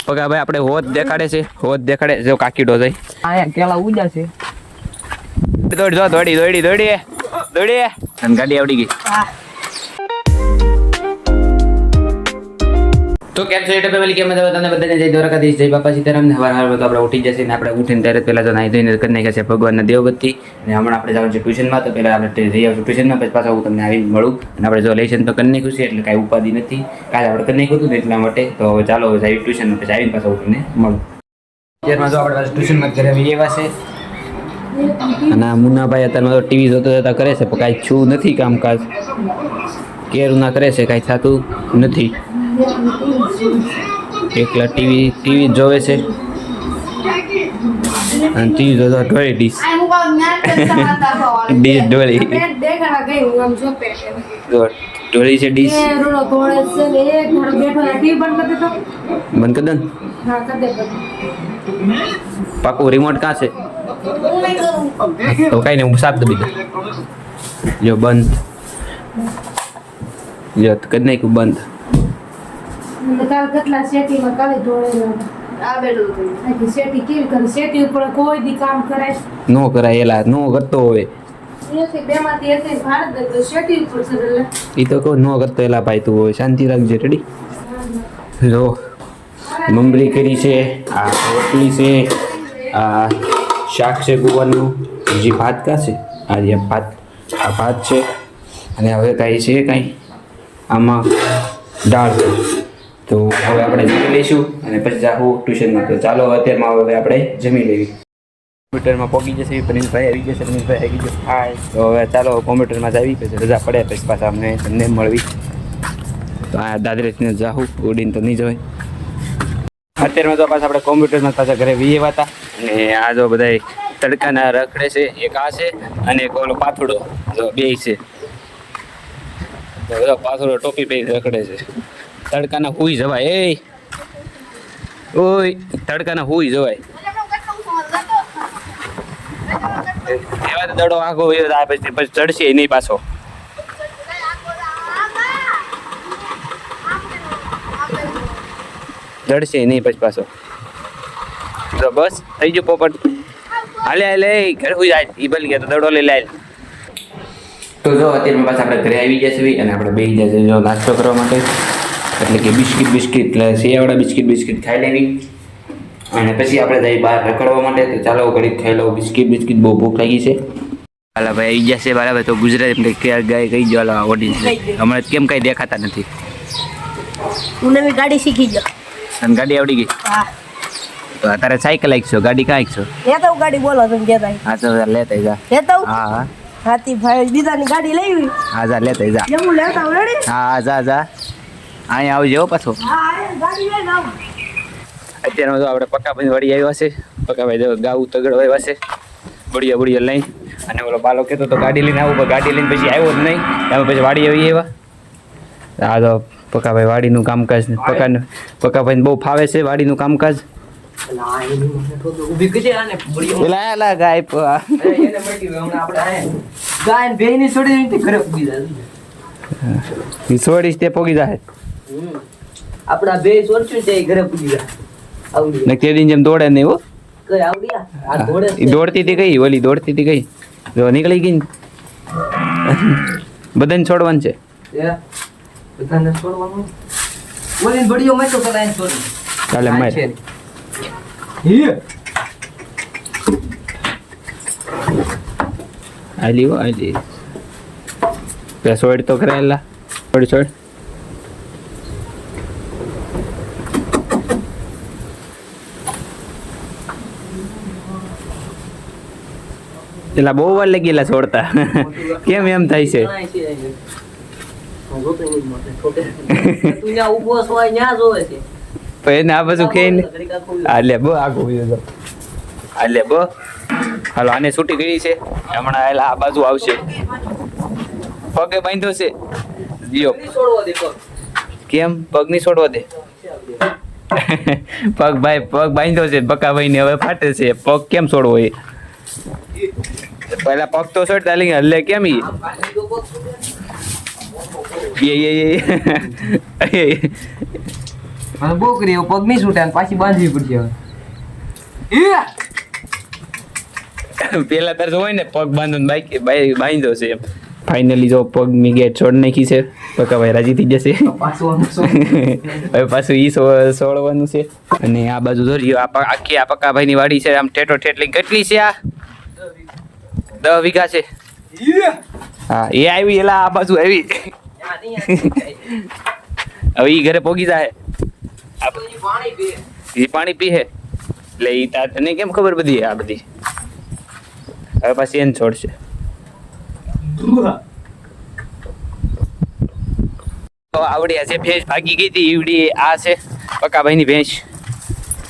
પગા ભાઈ આપણે હોત દેખાડે છે, હોત દેખાડે જો કાકીડો જાય આયા કેલા ઉજા છે. દોડ જો દોડી દોડી દોડી દોડી અને ગાડી આવડી ગઈ. તો કેમ છો યુટ્યુબ ફેમિલી, કેમ છો તમને બધાને જય દ્વારકાધીશ, જય બાપા સીતારામ. હવાર હવાર તો આપણે ઉઠી જશે ને આપણે ઉઠીને ત્યારે પહેલા તો નાહી ધોઈને કરી નાખ્યા છે ભગવાનના દેવબત્તી અને હમણાં આપણે જવાનું છે ટ્યુશનમાં. તો પહેલાં આપણે જઈ આવશું ટ્યુશનમાં, પછી પાછા હું તમને આવીને મળું અને આપણે જો લેશન તો કરી નાખ્યું છે એટલે કાંઈ ઉપાધિ નથી. કાલે આપણે કરી નાખ્યું હતું ને એટલા માટે. તો હવે ચાલો હવે આવી ટ્યુશનમાં, પછી આવીને પાછા હું તમને મળું. અત્યારમાં જો આપણે ટ્યુશનમાં ઘરે આવી એવા છે અને આ મુન્નાભાઈ અત્યારમાં તો ટીવી જોતા જોતા કરે છે પણ કાંઈ છું નથી કામકાજ, કેરું ના કરે છે, કાંઈ થતું નથી. એકલા ટીવી જોવે છે અને ટીવી જોતા ઢોળી ડીશ ઢોળી ઢોળી છે ડીશ. બંધ કર દે પાકું. રિમોટ કાં છે? તો કઈ નહીં, હું સાફ દબી દઉં. જો બંધ, જો કરી નાખ્યું બંધ. નો કરાય એલા, નો કરતો હોય એ તો કહું, નો કરતો એલા ભાઈ. તું હોય શાંતિ રાખજે. રેડી જો મમરી કરી છે, આ રોટલી છે, આ શાક છે ગુવારનું, બીજી ભાત કાં છે? આ ભાત, આ ભાત છે અને હવે કાંઈ છે કાંઈ આમાં દાળ છે. તો હવે આપણે જમી લઈશું અને પછી જાઉં ટ્યુશનમાં. તો ચાલો અત્યારમાં હવે આપણે જમી લેવી. કોમ્પ્યુટરમાં પહોંચી જશે, પરેશભાઈ આવી જશે, પરેશભાઈ આવી ગયો. હા, તો હવે ચાલો કોમ્પ્યુટરમાં જ આવી, પછી રજા પડે પછી પાછા અમને તમને મળવી. તો આ દાદરેશને જાઉં, ઉડીને તો નહીં જવાય. અત્યારમાં તો પાછા આપણે કોમ્પ્યુટરમાં પાછા ઘરે વીએવા હતા અને આ જો બધા તડકાના રખડે છે. એક આ છે અને એક ઓલો પાથોડો, જો બે છે. પાથોડો ટોપી પહેરી રખડે છે. તડકાના હુઈ જવાય, એ ઓય તડકાના હુઈ જવાય. એવા દડો આખો પછી ચડશે નહીં પાછો. ચડશે નહીં પછી પાછો. તો બસ થઈ ગયો પોપટ. હાલે હાલે ઘરે હુઈ જાય એ ભલે ગયા તો દડો લઈ લે. તો જો અત્યારે પાછા આપણે ઘરે આવી ગયા છીએ અને આપણે બેસી ગયા છે જો નાસ્તો કરવા માટે, એટલે કે બિસ્કિટ એટલે શિયાવાળા બિસ્કિટ ખાઈ લેવી અને પછી આપણે જઈએ બહાર રખડવા માટે. તો ચાલો ઘડીક ખાઈ લઉં બિસ્કિટ. બહુ ભૂખ લાગી છે. હાલા ભાઈ આવી ગયા છે બરાબર. તો ગુજરાતી ક્યાં ગાય કઈ ગયો ઓડિયન્સ હમણાં કેમ કઈ દેખાતા નથી. હું નવી ગાડી શીખી ગયો અને ગાડી આવડી ગઈ. તો અત્યારે સાયકલ આવીશો, ગાડી કાં આવીશો? લેતા હું ગાડી બોલો તમે કેતા. હા તો લેતા જા. લેતા હું? હા હાથી ભાઈ બીજાની ગાડી લેવી. હા જા લેતા જા. હું લેતા હું રેડી. હા જા અહીંયા આવજો પાછો. ગાડી લઈને આવું. અત્યારમાં તો આપણે પક્કાભાઈ વળી આવ્યા છે. પક્કાભાઈ જો ગાવું તગડ આવ્યા છે બળિયા લઈને. અને ઓલો બાલો કહેતો તો ગાડી લઈને આવું, પણ ગાડી લઈને પછી આવ્યો જ નહીં. એમાં પછી વાડી આવી એવા. આ તો પક્કાભાઈ વાડીનું કામકાજ પક્કાભાઈને બહુ ફાવે છે વાડીનું કામકાજ. પેલા ગાય છોડીશ તે પોગી જાય. આપડા બે સોરશું તે ઘરે પૂજી જાય. ને તે દિન જેમ દોડે નહીં હો. દોડતી હતી કઈ ઓલી દોડતી હતી કઈ જો નીકળી ગઈ. બધાને છોડવાનું છે. બધાને છોડવાનું. ઓલી બડીઓ માં તો કદાચ છોડી. ચાલે માર. આલી પેસોડ તો કરેલા. છોડ પેલા બહુ વાર લઈ ગયેલા છોડતા. કેમ એમ થાય છે? એને આ બધું ખાઈને હાલે બહુ આગું હાલે બહુ. હાલો આને છૂટી ગઈ છે હમણાં. આ બાજુ આવશે. પગે બાંધ્યો છે. કેમ પગ નહીં છોડવા દે? પગ બાંધ્યો છે પક્કાભાઈ ને, હવે ફાટે છે પગ. કેમ છોડવો એ? પહેલા પગ તો છોડતા લઈ હલ્લે કેમ ઈ? હવે બહુ કરી પગ નહીં છૂટે અને પાછી બાંધવી પડશે હવે પેલા તાર હોય ને પગ બાંધો બાંધ્યો છે એમ ફાઇનલી જો પગની ગેટ છોડ નાખી છે પકાભાઈ રાજી થઈ જશે પાછું આમ શું હવે પાછું ઈ સોળવાનું છે અને આ બાજુ દોર્યો આખી આ પકાભાઈની વાડી છે આમ ઠેઠો ઠેઠલી કેટલી છે આ 10 વીઘા છે હા એ આવી એલા આ બાજુ આવી હવે ઈ ઘરે પોગી જાય એ પાણી પીએ એટલે ઈ તને કેમ ખબર બધી આ બધી હવે પાછી એને છોડશે આવડી આ જે ભેંસ ભાગી ગઈ હતી ઈવડી આ છે પકાભાઈની ભેંસ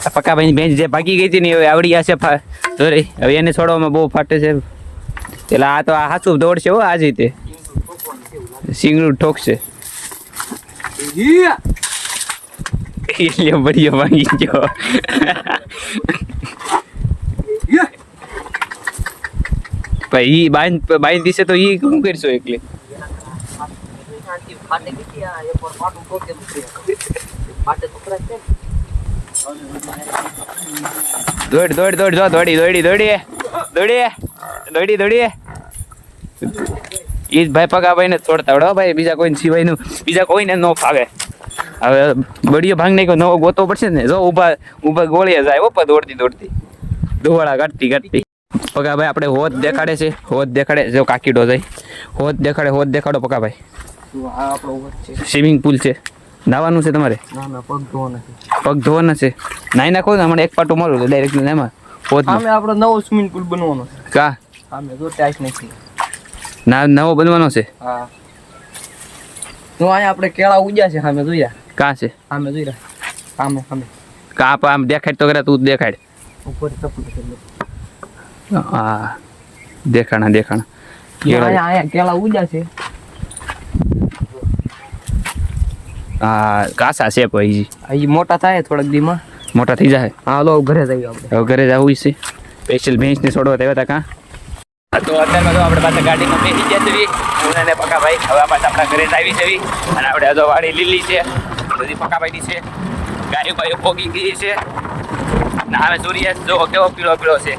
પકાભાઈની ભેંસ જે ભાગી ગઈ હતી ને હવે આવડી આ છે સોરી હવે એને છોડવામાં બહુ ફાટે છે એટલે આ તો આ હાચું દોડશે હો આ જ રીતે સિંગડું ઠોકશે એટલે બળીઓ ભાંગી ગયો ભાઈ ઈ બાંધ દીશે તો ઈ શું કરશો એકલી દોડ દોડ દોડ જો દોડી દોડી દોડી દોડી દોડી દોડી ઈ જ ભાઈ પગાભાઈ ને છોડતા આવડો ભાઈ બીજા કોઈ સિવાય નું બીજા કોઈને ન ફાવે હવે બળીઓ ભાંગ નાખ્યો નવો ગોતો પડશે ને જો ઉભા ગોળીએ જાય ઓપા દોડતી દોડતી દોવાળા કાઢતી કાઢતી પગાભાઈ આપણે હોત દેખાડે છે હોત દેખાડે જો કાકીડો જાય હોત દેખાડો પગાભાઈ આ આપણો ઉપર છે સ્વિમિંગ પુલ છે નાવાનું છે તમારે ના ના પગ ધોવાના છે પગ ધોવાના છે નાઈ નાખો ને હમણાં એક પાટો મારું ડાયરેક્ટ એમાં હોત સામે આપણો નવો સ્વિમિંગ પુલ બનવાનો છે કા સામે જો ટાઈસ નથી નવો બનવાનો છે હા તો અહીંયા આપણે કેળા ઉગ્યા છે સામે જોયા કા છે સામે જોઈ રહ્યા સામે સામે કા આમ દેખાડ તો કરે તું જ દેખાડ ઉપર ચપલું છે હા દેખાણા અહીંયા કેળા ઉગ્યા છે હા કાસા છે ભાઈ અહીં મોટા થાય થોડાક દીમાં મોટા થઈ જાય હા લો ઘરે જઈએ આપણે હવે ઘરે જવું છે સ્પેશિયલ ભેંસને છોડવા આવ્યા હતા કાં તો અત્યારમાં તો આપણે પાછા ગાડીમાં બેસી ગયા છે હું અને પકાભાઈ હવે પાછા આપણા ઘરે જ આવી છે અને આપણે હજુ વાડી લીલી છે બધી પકાભાઈની છે ગાયો બાયો પોગી ગઈ છે ને હવે સૂર્યાસ્ત જો કેવો પીળો પીળો છે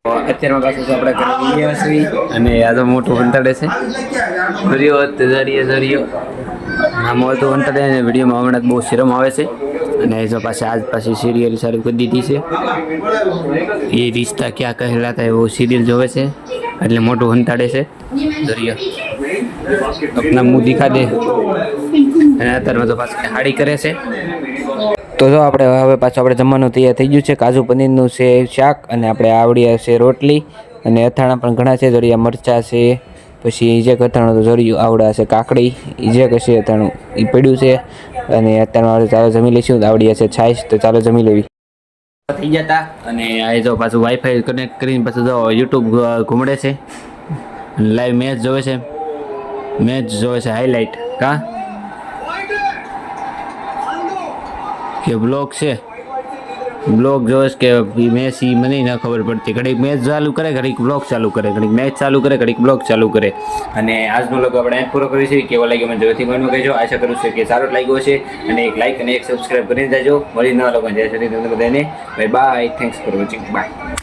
અત્યારમાં પાછું તો આપણે ઘરે ગયા છીએ અને આ તો મોટું વંતાડે છે ઝરિયો આ મોટું વંતાડે અને વિડીયોમાં હમણાં બહુ શરમ આવે છે અને જો પાછી સિરિયલ ચાલુ કરી દીધી છે એ રિશ્તા ક્યાં કહેલાતા એવો સિરિયલ જોવે છે એટલે મોટું વંતાડે છે દરિયો अपना मुंह दिखा दे અને અત્યારમાં તો પાછી હાડી કરે છે તો જો આપણે હવે પાછું આપણે જમવાનું તૈયાર થઈ ગયું છે કાજુ પનીરનું છે શાક અને આપણે આવડી છે રોટલી અને અથાણા પણ ઘણા છે જરિયા મરચાં છે પછી જે અથાણું તો જરિયું આવડા છે કાકડી જે કશે અથાણું એ પડ્યું છે અને અત્યારમાં ચાલો જમી લઈશું આવડી છે છાશ તો ચાલો જમી લેવી થઈ ગયા હતા અને આ જો પાછું વાઈફાઈ કનેક્ટ કરીને પાછું જો યુટ્યુબ ઘૂમડે છે લાઈવ મેચ જોવે છે હાઈલાઇટ કા કે બ્લોગ છે બ્લોગ જોઈશ કે મેચ ઈ મને ના ખબર પડતી ઘડીક મેચ ચાલુ કરે ઘડીક બ્લોગ ચાલુ કરે ઘડીક મેચ ચાલુ કરે ઘડીક બ્લોગ ચાલુ કરે અને આજનો લોકો આપણે પૂરો કર્યો છે કેવો લાગ્યો મને જોરથી મનમાં કહેજો આશા કરું છું કે સારો લાગ્યો છે અને એક લાઈક અને એક સબસ્ક્રાઈબ કરીને જાજો મળી નવા લોકો જય શ્રી તમને બધાને bye bye thanks for watching bye